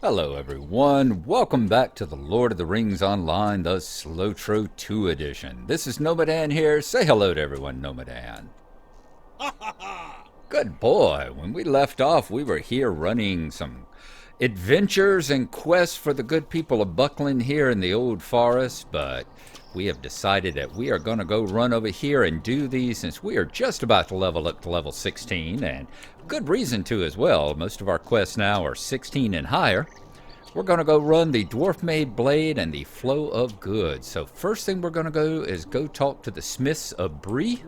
Hello everyone, welcome back to the Lord of the Rings Online, the SLOTRO 2 edition. This is Gnomadan here. Say hello to everyone, Gnomadan. Good boy. When we left off, we were here running some adventures and quests for the good people of Buckland here in the old forest, but we have decided that we are going to go run over here and do these since we are just about to level up to level 16, and good reason to as well. Most of our quests now are 16 and higher. We're going to go run the Dwarf-Made Blade and the Flow of Goods. So first thing we're going to go is go talk to the Smiths of Bree.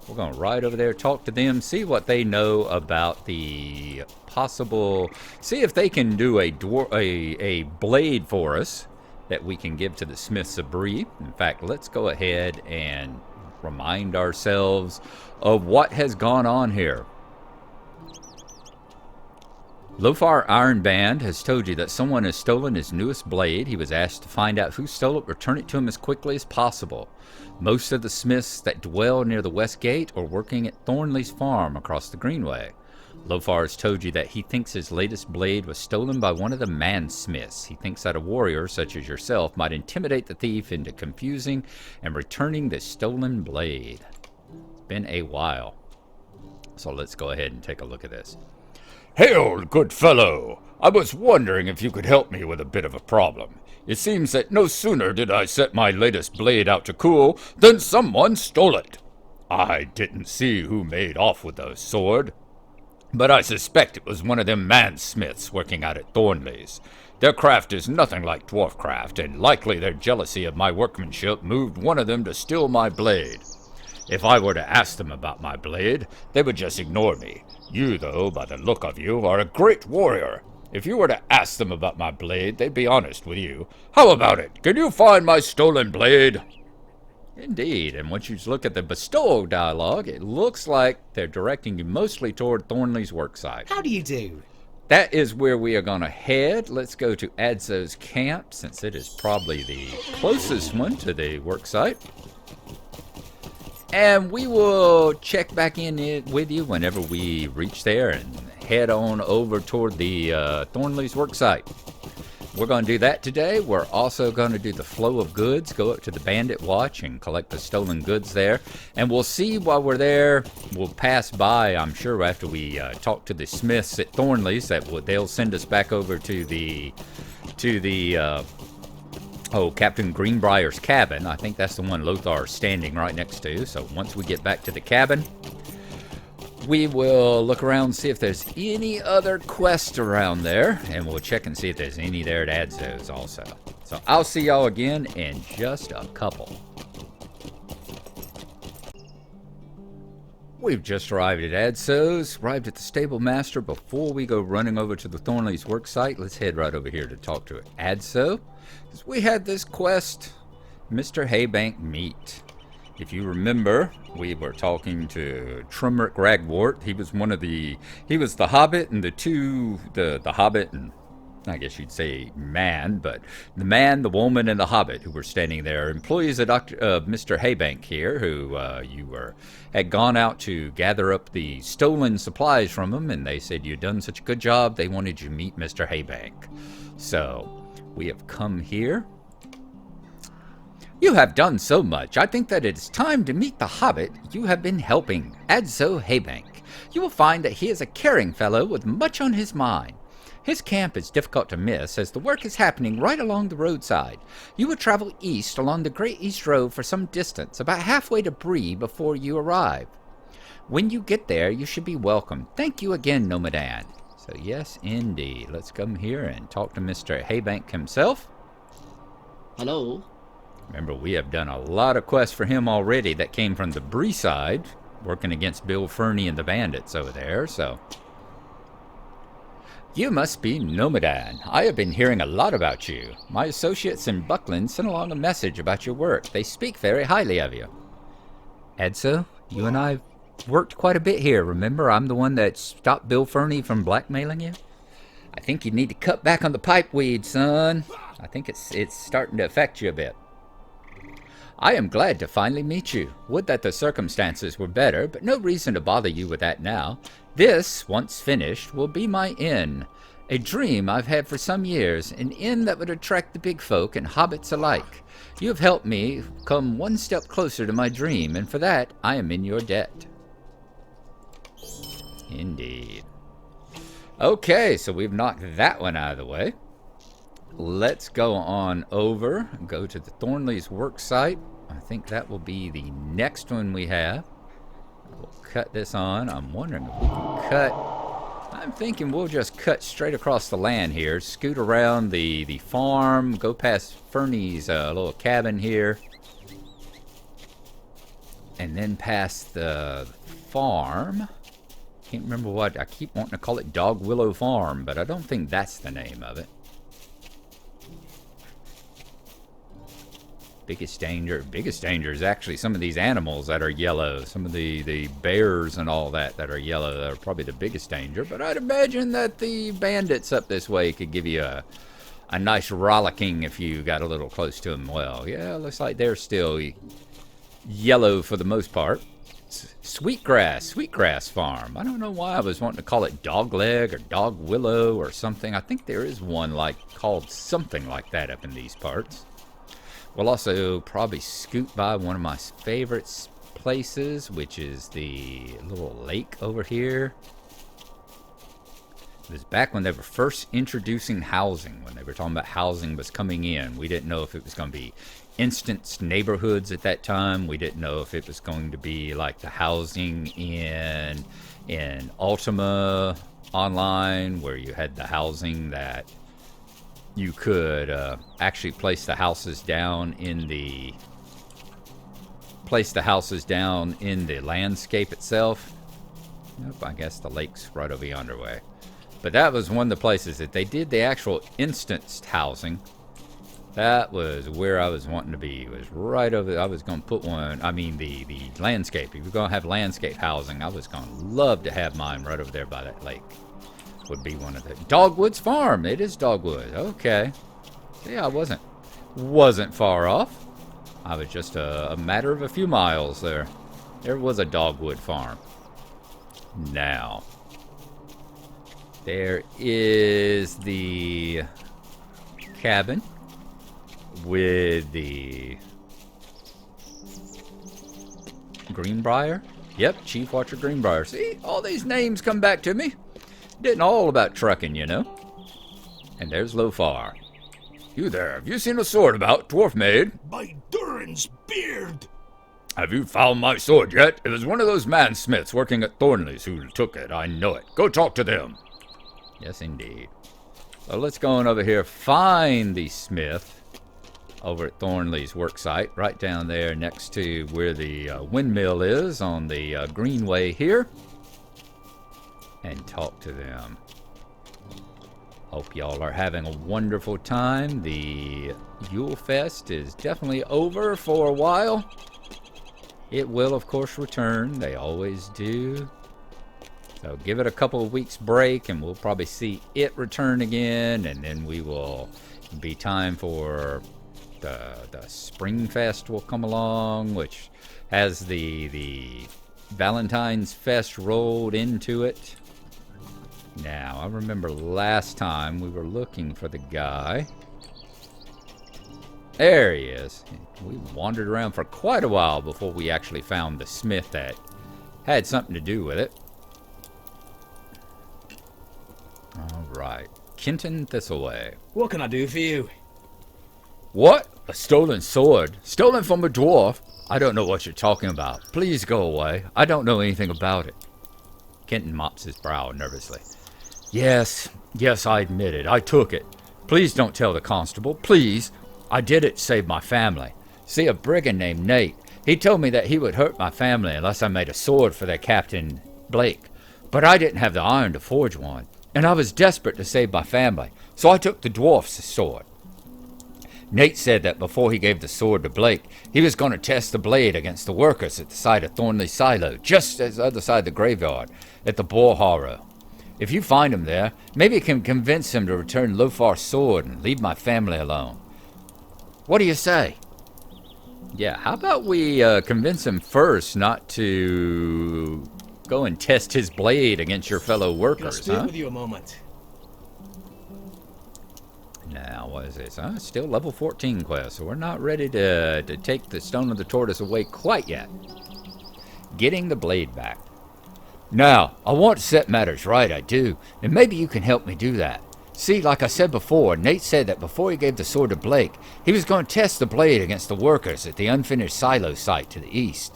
We're going to ride over there, talk to them, see what they know about the possible... See if they can do a blade for us that we can give to the Smiths of Bree. In fact, let's go ahead and remind ourselves of what has gone on here. Lofar Iron Band has told you that someone has stolen his newest blade. He was asked to find out who stole it, return it to him as quickly as possible. Most of the smiths that dwell near the West Gate are working at Thornley's farm across the Greenway. Lofar has told you that he thinks his latest blade was stolen by one of the man-smiths. He thinks that a warrior such as yourself might intimidate the thief into confusing and returning the stolen blade. It's been a while. So let's go ahead and take a look at this. Hail, good fellow! I was wondering if you could help me with a bit of a problem. It seems that no sooner did I set my latest blade out to cool than someone stole it. I didn't see who made off with the sword, but I suspect it was one of them man-smiths working out at Thornley's. Their craft is nothing like dwarf craft, and likely their jealousy of my workmanship moved one of them to steal my blade. If I were to ask them about my blade, they would just ignore me. You, though, by the look of you, are a great warrior. If you were to ask them about my blade, they'd be honest with you. How about it? Can you find my stolen blade? Indeed, and once you look at the bestow dialogue, it looks like they're directing you mostly toward Thornley's worksite. How do you do? That is where we are going to head. Let's go to Adzo's camp, since it is probably the closest one to the worksite. And we will check back in with you whenever we reach there and head on over toward the Thornley's worksite. We're going to do that today. We're also going to do the flow of goods, go up to the Bandit Watch and collect the stolen goods there. And we'll see while we're there. We'll pass by, I'm sure, after we talk to the Smiths at Thornley's, that they'll send us back over to the Captain Greenbrier's cabin. I think that's the one Lothar's standing right next to. So once we get back to the cabin, we will look around and see if there's any other quests around there. And we'll check and see if there's any there at Adzo's also. So I'll see y'all again in just a couple. We've just arrived at Adzo's, arrived at the stable master. Before we go running over to the Thornley's worksite, let's head right over here to talk to Adzo. We had this quest, Mr. Haybank meet. If you remember, we were talking to Trumrick Ragwort. He was the Hobbit and the Hobbit and I guess you'd say man, but the man, the woman, and the Hobbit who were standing there, employees of Mr. Haybank here, who had gone out to gather up the stolen supplies from him, and they said you'd done such a good job, they wanted you to meet Mr. Haybank. So we have come here. You have done so much. I think that it is time to meet the Hobbit you have been helping, Adzo Haybank. You will find that he is a caring fellow with much on his mind. His camp is difficult to miss, as the work is happening right along the roadside. You will travel east along the Great East Road for some distance, about halfway to Bree before you arrive. When you get there, you should be welcome. Thank you again, Gnomadan. So yes, indeed. Let's come here and talk to Mr. Haybank himself. Hello. Remember, we have done a lot of quests for him already that came from the Bree side, working against Bill Fernie and the bandits over there, so... You must be Gnomadan. I have been hearing a lot about you. My associates in Buckland sent along a message about your work. They speak very highly of you. Adzo, you and I worked quite a bit here. Remember, I'm the one that stopped Bill Fernie from blackmailing you? I think you need to cut back on the pipe weed, son. I think it's starting to affect you a bit. I am glad to finally meet you. Would that the circumstances were better, but no reason to bother you with that now. This, once finished, will be my inn. A dream I've had for some years, an inn that would attract the big folk and hobbits alike. You have helped me come one step closer to my dream, and for that I am in your debt. Indeed. Okay, so we've knocked that one out of the way. Let's go on over, go to the Thornley's work site. I think that will be the next one we have. We'll cut this on. I'm wondering if we can cut... I'm thinking we'll just cut straight across the land here, scoot around the farm, go past Fernie's little cabin here, and then past the farm. Can't remember what, I keep wanting to call it Dog Willow Farm, but I don't think that's the name of it. Biggest danger is actually some of these animals that are yellow. Some of the bears and all that are yellow that are probably the biggest danger. But I'd imagine that the bandits up this way could give you a nice rollicking if you got a little close to them. Well, yeah, looks like they're still yellow for the most part. Sweetgrass Farm. I don't know why I was wanting to call it Dogleg or Dog Willow or something. I think there is one called something like that up in these parts. We'll also probably scoot by one of my favorite places, which is the little lake over here. It was back when they were first introducing housing, when they were talking about housing was coming in. We didn't know if it was going to be instanced neighborhoods at that time. We didn't know if it was going to be like the housing in Ultima Online, where you had the housing that you could actually place the houses down in the landscape itself. Nope, I guess the lake's right over yonder way. But that was one of the places that they did the actual instanced housing. That was where I was wanting to be. It was right over there. I was going to put one, I mean the landscape. If you're going to have landscape housing, I was going to love to have mine right over there by that lake. Would be one of the Dogwood's Farm. It is Dogwood. Okay. Yeah, I wasn't far off. I was just a matter of a few miles there. There was a Dogwood Farm. Now, there is the cabin with the Greenbrier. Yep, Chief Watcher Greenbrier. See, all these names come back to me. Didn't all about trucking, you know. And there's Lofar. You there, have you seen a sword about, dwarf maid? By Durin's beard! Have you found my sword yet? It was one of those mansmiths working at Thornley's who took it, I know it. Go talk to them. Yes, indeed. So let's go on over here, find the smith over at Thornley's worksite, right down there next to where the windmill is on the greenway here. And talk to them. Hope y'all are having a wonderful time. The Yule Fest is definitely over for a while. It will, of course, return. They always do. So give it a couple of weeks break, and we'll probably see it return again. And then we will be time for the Spring Fest will come along, which has the Valentine's Fest rolled into it. Now, I remember last time we were looking for the guy. There he is. We wandered around for quite a while before we actually found the smith that had something to do with it. All right. Kenton Thistleway. What can I do for you? What? A stolen sword? Stolen from a dwarf? I don't know what you're talking about. Please go away. I don't know anything about it. Kenton mops his brow nervously. Yes, I admit it. I took it. Please don't tell the constable. Please. I did it to save my family. See, a brigand named Nate, he told me that he would hurt my family unless I made a sword for their Captain Blake. But I didn't have the iron to forge one, and I was desperate to save my family, so I took the dwarf's sword. Nate said that before he gave the sword to Blake, he was going to test the blade against the workers at the side of Thornley Silo, just as the other side of the graveyard, at the Boar Harrow. If you find him there, maybe you can convince him to return Lofar's sword and leave my family alone. What do you say? Yeah, how about we convince him first not to go and test his blade against your fellow Can I workers, speak huh? with you a moment? now. What is this? It's still level 14 quest, so we're not ready to take the Stone of the Tortoise away quite yet. Getting the blade back. Now, I want to set matters right, I do, and maybe you can help me do that. See, like I said before, Nate said that before he gave the sword to Blake, he was going to test the blade against the workers at the unfinished silo site to the east.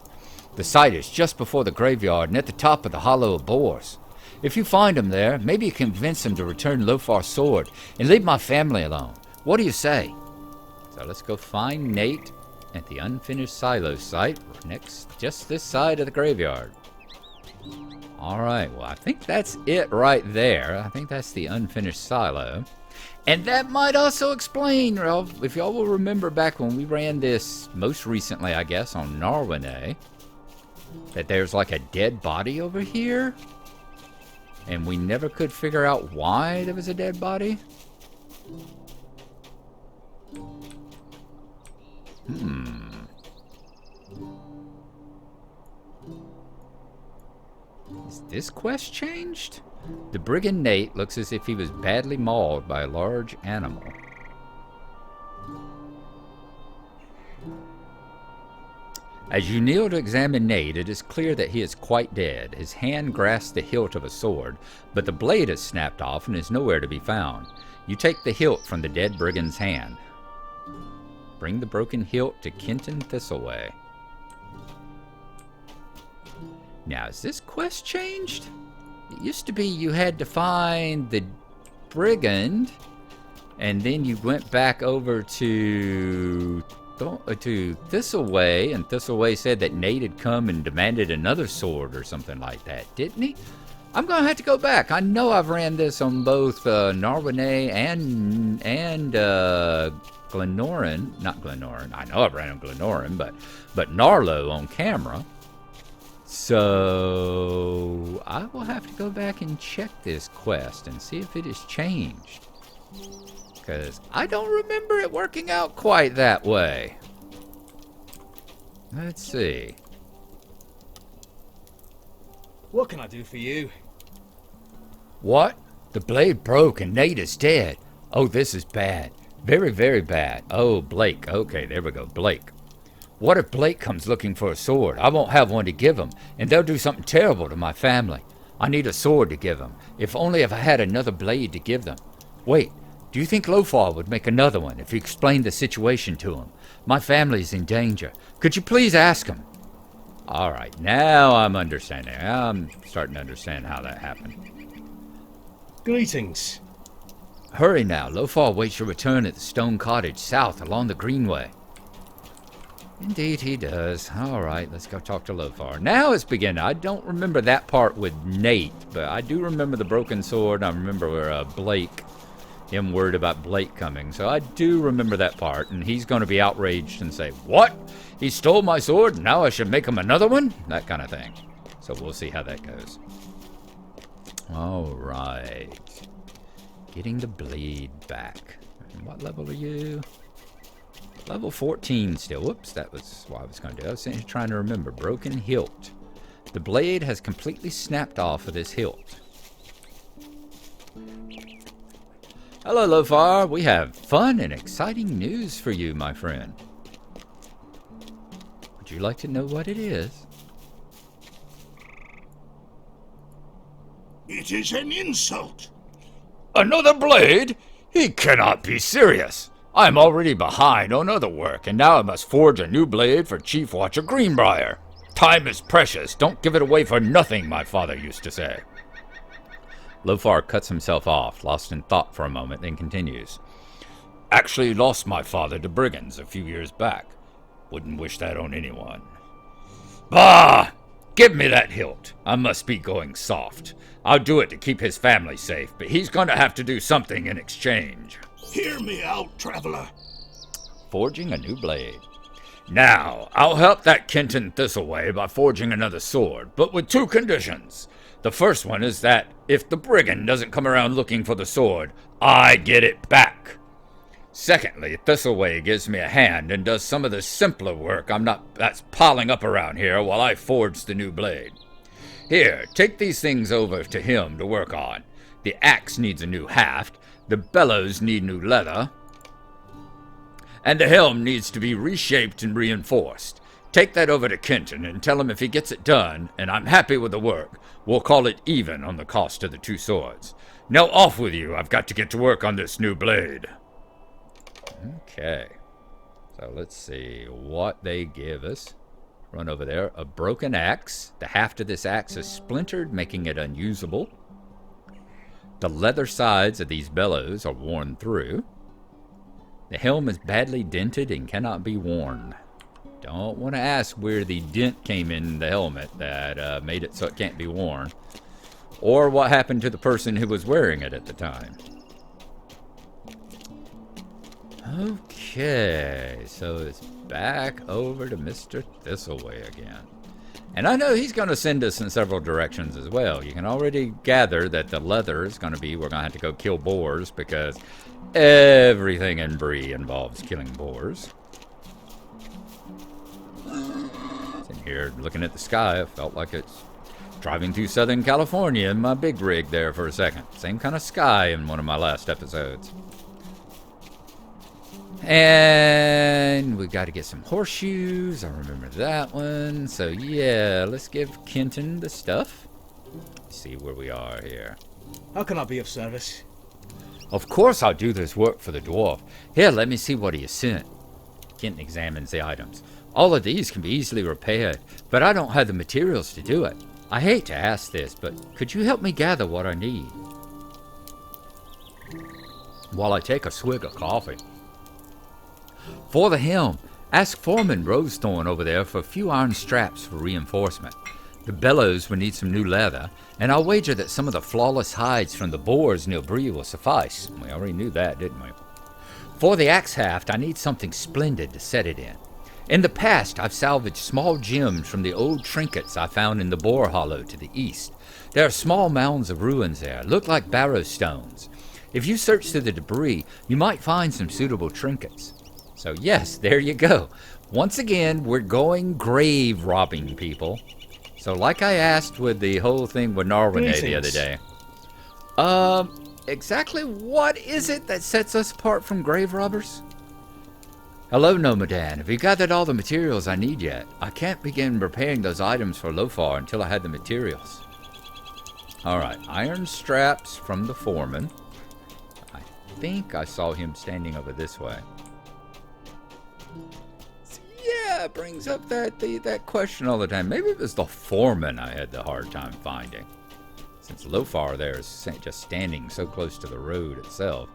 The site is just before the graveyard and at the top of the Hollow of Boars. If you find him there, maybe you can convince him to return Lofar's sword and leave my family alone. What do you say? So let's go find Nate at the unfinished silo site next, just this side of the graveyard. Alright, well I think that's it right there. I think that's the unfinished silo. And that might also explain, if y'all will remember back when we ran this most recently, I guess, on Gnarlo, that there's like a dead body over here. And we never could figure out why there was a dead body. Is this quest changed? The brigand Nate looks as if he was badly mauled by a large animal. As you kneel to examine Nate, it is clear that he is quite dead. His hand grasps the hilt of a sword, but the blade is snapped off and is nowhere to be found. You take the hilt from the dead brigand's hand. Bring the broken hilt to Kenton Thistleway. Now, is this quest changed? It used to be you had to find the brigand, and then you went back over to Thistleway, and Thistleway said that Nate had come and demanded another sword or something like that, didn't he? I'm gonna have to go back. I know I've ran this on both Narwhal and Glennoran. Not Glennoran. I know I've ran on Glennoran, but Gnarlo on camera. So I will have to go back and check this quest and see if it has changed. Because I don't remember it working out quite that way. Let's see. What can I do for you? What? The blade broke and Nate is dead. Oh, this is bad. Very, very bad. Oh, Blake. Okay, there we go. Blake. What if Blake comes looking for a sword? I won't have one to give him, and they'll do something terrible to my family. I need a sword to give him. If I had another blade to give them. Wait. Do you think Lofar would make another one if you explained the situation to him? My family's in danger. Could you please ask him? All right, now I'm understanding. I'm starting to understand how that happened. Greetings. Hurry now. Lofar waits your return at the stone cottage south along the greenway. Indeed he does. All right, let's go talk to Lofar. Now it's beginning. I don't remember that part with Nate, but I do remember the broken sword. I remember Blake. Him worried about Blake coming. So I do remember that part, and he's going to be outraged and say, what? He stole my sword, and now I should make him another one? That kind of thing. So we'll see how that goes. All right. Getting the blade back. And what level are you? Level 14 still. Whoops, that was what I was going to do. I was trying to remember. Broken hilt. The blade has completely snapped off of this hilt. Hello, Lofar. We have fun and exciting news for you, my friend. Would you like to know what it is? It is an insult. Another blade? He cannot be serious. I'm already behind on other work, and now I must forge a new blade for Chief Watcher Greenbrier. Time is precious. Don't give it away for nothing, my father used to say. Lofar cuts himself off, lost in thought for a moment, then continues. Actually lost my father to brigands a few years back. Wouldn't wish that on anyone. Bah! Give me that hilt. I must be going soft. I'll do it to keep his family safe, but he's going to have to do something in exchange. Hear me out, traveler. Forging a new blade. Now, I'll help that Kenton Thistleway by forging another sword, but with two conditions. The first one is that if the brigand doesn't come around looking for the sword, I get it back. Secondly, Thistleway gives me a hand and does some of the simpler work that's piling up around here while I forge the new blade. Here, take these things over to him to work on. The axe needs a new haft. The bellows need new leather. And the helm needs to be reshaped and reinforced. Take that over to Kenton and tell him if he gets it done, and I'm happy with the work, we'll call it even on the cost of the 2 swords. Now off with you, I've got to get to work on this new blade. Okay. So let's see what they give us. Run over there. A broken axe. The haft of this axe is splintered, making it unusable. The leather sides of these bellows are worn through. The helm is badly dented and cannot be worn. Don't want to ask where the dent came in the helmet that made it so it can't be worn. Or what happened to the person who was wearing it at the time. Okay, so it's back over to Mr. Thistleway again. And I know he's going to send us in several directions as well. You can already gather that the leather is going to be, we're going to have to go kill boars because everything in Bree involves killing boars. Sitting here looking at the sky, I felt like it's driving through Southern California in my big rig there for a second. Same kind of sky in one of my last episodes. And we got to get some horseshoes. I remember that one. So yeah, let's give Kenton the stuff. See where we are here. How can I be of service? Of course I'll do this work for the dwarf. Here, let me see what he has sent. Kenton examines the items. All of these can be easily repaired, but I don't have the materials to do it. I hate to ask this, but could you help me gather what I need? While I take a swig of coffee. For the helm, ask Foreman Rosethorn over there for a few iron straps for reinforcement. The bellows will need some new leather, and I'll wager that some of the flawless hides from the boars near Bree will suffice. We already knew that, didn't we? For the axe haft, I need something splendid to set it in. In the past, I've salvaged small gems from the old trinkets I found in the Boar Hollow to the east. There are small mounds of ruins there, look like barrow stones. If you search through the debris, you might find some suitable trinkets. So yes, there you go. Once again, we're going grave robbing, people. So like I asked with the whole thing with Gnarlo the other day. Exactly what is it that sets us apart from grave robbers? Hello, Gnomadan. Have you gathered all the materials I need yet? I can't begin repairing those items for Lothar until I had the materials. Alright, iron straps from the foreman. I think I saw him standing over this way. Yeah, it brings up that question all the time. Maybe it was the foreman I had the hard time finding, since Lothar there is just standing so close to the road itself.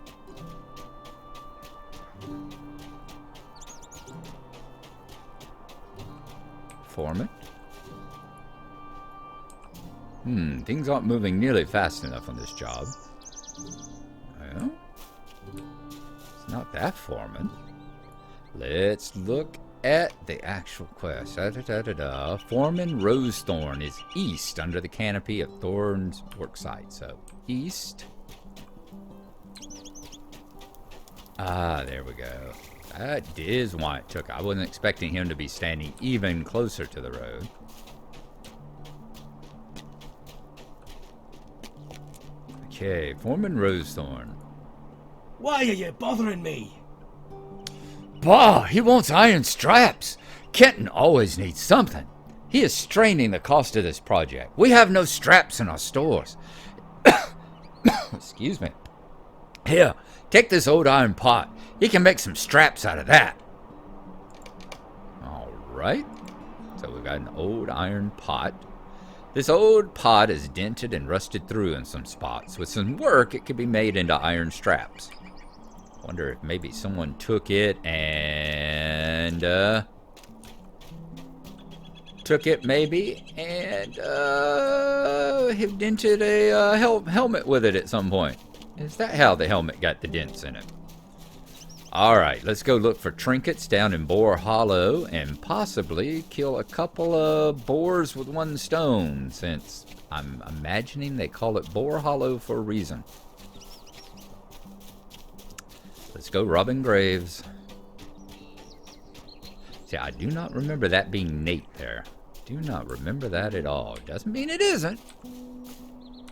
Foreman? Things aren't moving nearly fast enough on this job. Well, it's not that foreman. Let's look at the actual quest. Foreman Rosethorn is east under the canopy of Thorn's worksite. So, east. Ah, there we go. That is why it took. I wasn't expecting him to be standing even closer to the road. Okay, Foreman Rosethorn. Why are you bothering me? Bah, he wants iron straps. Kenton always needs something. He is straining the cost of this project. We have no straps in our stores. Excuse me. Here, take this old iron pot. He can make some straps out of that. All right. So we've got an old iron pot. This old pot is dented and rusted through in some spots. With some work, it could be made into iron straps. Wonder if maybe someone took it and have dented a helmet with it at some point. Is that how the helmet got the dents in it? Alright, let's go look for trinkets down in Boar Hollow and possibly kill a couple of boars with one stone, since I'm imagining they call it Boar Hollow for a reason. Let's go robbing graves. See, I do not remember that being Nate there. Do not remember that at all. Doesn't mean it isn't.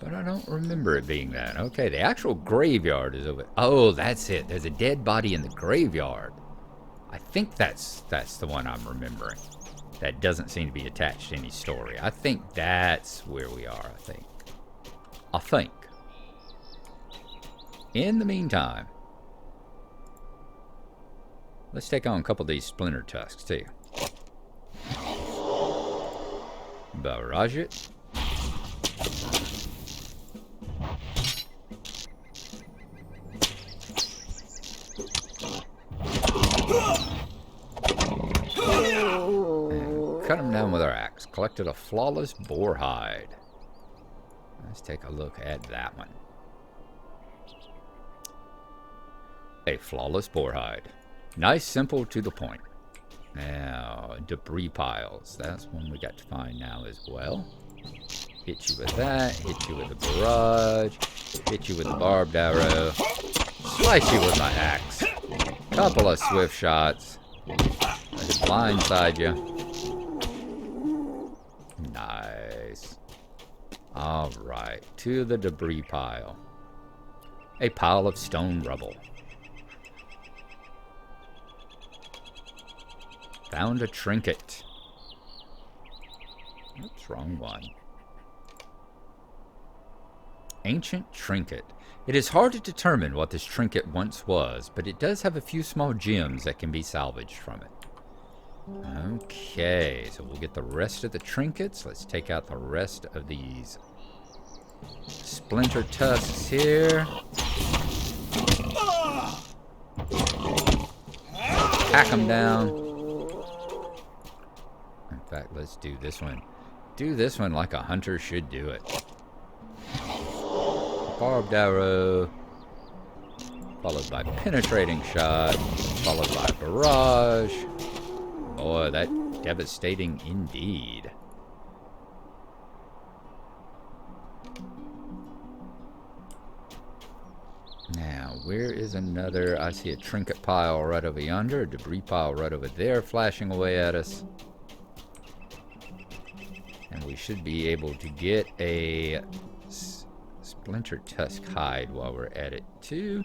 But I don't remember it being that. Okay, the actual graveyard is over. Oh, that's it. There's a dead body in the graveyard. I think that's the one I'm remembering. That doesn't seem to be attached to any story. I think that's where we are, I think. In the meantime, let's take on a couple of these splinter tusks, too. Barrage it. Cut him down with our axe. Collected a flawless boar hide. Let's take a look at that one. A flawless boar hide. Nice, simple, to the point. Now, debris piles. That's one we got to find now as well. Hit you with that. Hit you with the barrage. Hit you with the barbed arrow. Slice you with my axe. Couple of swift shots. Let it blindside you. Nice. Alright, to the debris pile. A pile of stone rubble. Found a trinket. Oops, wrong one. Ancient trinket. It is hard to determine what this trinket once was, but it does have a few small gems that can be salvaged from it. Okay, so we'll get the rest of the trinkets. Let's take out the rest of these splinter tusks here. Hack them down. In fact, let's do this one. Do this one like a hunter should do it. Barbed arrow, followed by penetrating shot, followed by barrage. Boy, that devastating indeed. Now, where is another? I see a trinket pile right over yonder, a debris pile right over there flashing away at us. And we should be able to get a splinter tusk hide while we're at it, too.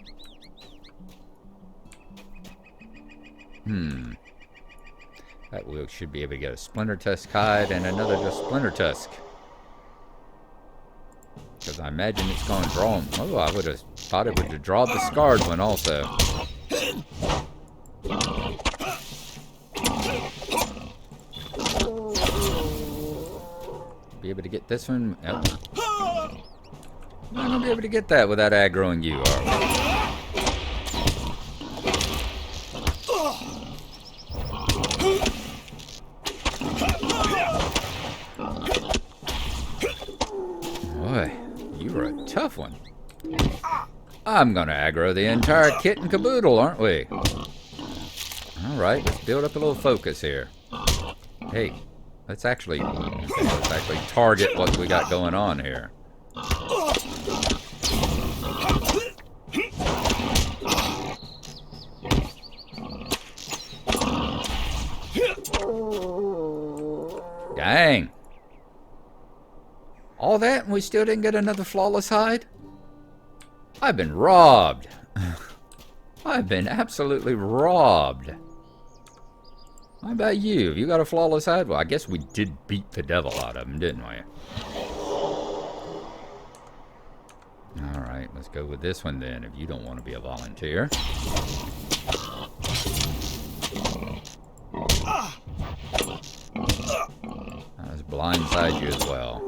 That we should be able to get a splinter tusk hide and another just splinter tusk. Because I imagine it's going to draw them. Oh, I would have thought it would have drawn the scarred one also. Be able to get this one? Nope. I'm not going to be able to get that without aggroing you, are we? Boy, you were a tough one. I'm gonna aggro the entire kit and caboodle, aren't we? Alright, let's build up a little focus here. Hey, let's actually target what we got going on here. Dang. All that and we still didn't get another flawless hide? I've been robbed. I've been absolutely robbed. How about you? Have you got a flawless hide? Well, I guess we did beat the devil out of him, didn't we? Alright, let's go with this one then, if you don't want to be a volunteer. Let's blindside you as well.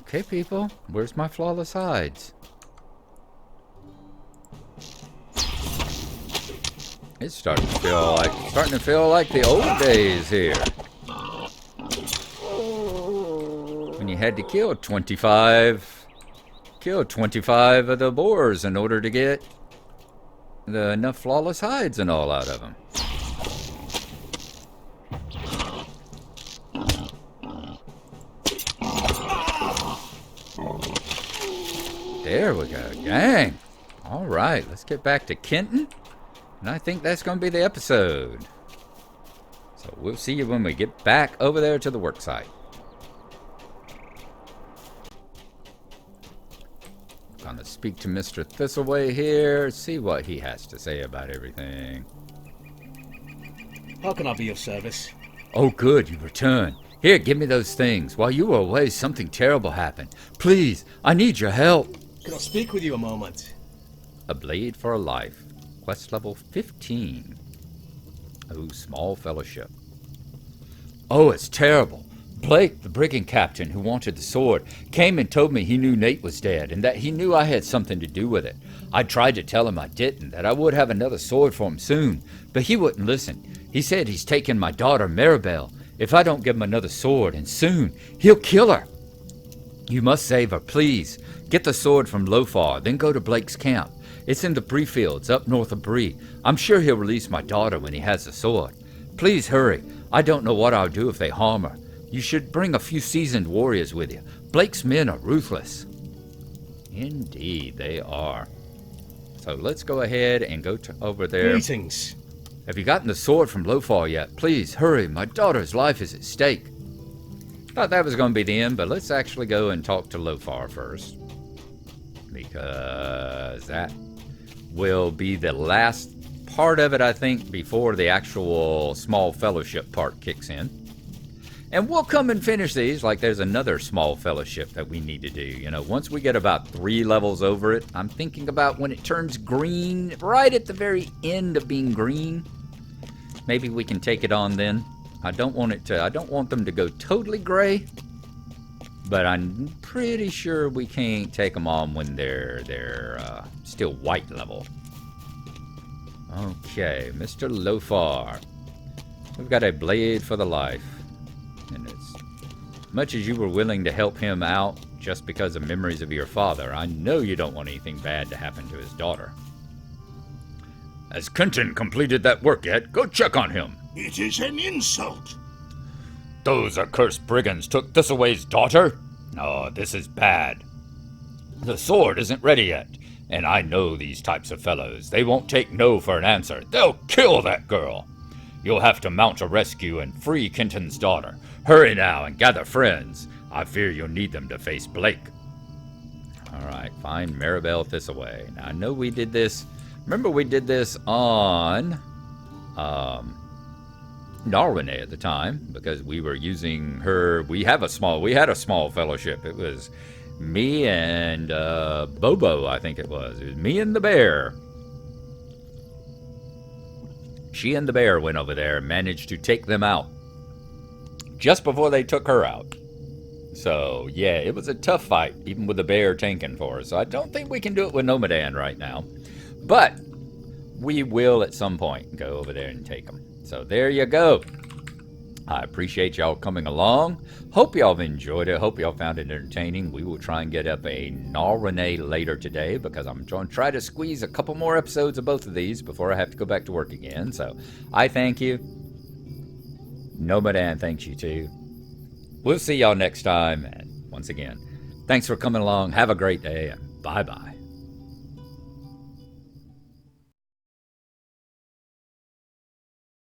Okay, people, where's my flawless hides? It's starting to feel like the old days here. When you had to kill 25 of the boars in order to get enough flawless hides and all out of them. There we go. Dang. All right, let's get back to Kenton. And I think that's going to be the episode. So we'll see you when we get back over there to the work site. gonna speak to Mr. Thistleway here, see what he has to say about everything. How can I be of service? Oh, good, you return. Here, give me those things. While you were away, something terrible happened. Please, I need your help. Can I speak with you a moment? A blade for a life. Quest level 15. Oh, small fellowship. Oh, it's terrible. Blake, the brigand captain who wanted the sword, came and told me he knew Nate was dead and that he knew I had something to do with it. I tried to tell him I didn't, that I would have another sword for him soon, but he wouldn't listen. He said he's taking my daughter Maribel. If I don't give him another sword, and soon, he'll kill her. You must save her, please. Get the sword from Lofar, then go to Blake's camp. It's in the Bree fields, up north of Bree. I'm sure he'll release my daughter when he has the sword. Please hurry. I don't know what I'll do if they harm her. You should bring a few seasoned warriors with you. Blake's men are ruthless. Indeed, they are. So let's go ahead and go over there. Greetings. Have you gotten the sword from Lofar yet? Please, hurry. My daughter's life is at stake. Thought that was going to be the end, but let's actually go and talk to Lofar first. Because that will be the last part of it, I think, before the actual small fellowship part kicks in. And we'll come and finish these like there's another small fellowship that we need to do. You know, once we get about 3 levels over it, I'm thinking about when it turns green, right at the very end of being green. Maybe we can take it on then. I don't want them to go totally gray, but I'm pretty sure we can't take them on when they're still white level. Okay, Mr. Lofar. We've got a blade for the life. And as much as you were willing to help him out just because of memories of your father, I know you don't want anything bad to happen to his daughter. Has Kenton completed that work yet? Go check on him. It is an insult. Those accursed brigands took Thistleway's daughter? Oh, this is bad. The sword isn't ready yet, and I know these types of fellows. They won't take no for an answer. They'll kill that girl. You'll have to mount a rescue and free Kenton's daughter. Hurry now and gather friends. I fear you'll need them to face Blake. Alright, find Maribel Thistleway. Now, I know we did this. Remember we did this on Narwhal at the time, because we were using her. We had a small fellowship. It was me and Bobo, I think it was. It was me and the bear. She and the bear went over there and managed to take them out just before they took her out. So, yeah, it was a tough fight, even with the bear tanking for us. So I don't think we can do it with Gnomadan right now. But we will at some point go over there and take them. So there you go. I appreciate y'all coming along. Hope y'all have enjoyed it. Hope y'all found it entertaining. We will try and get up a Gnarlo later today because I'm going to try to squeeze a couple more episodes of both of these before I have to go back to work again. So I thank you. Gnomadan thanks you too. We'll see y'all next time. And once again, thanks for coming along. Have a great day and bye-bye.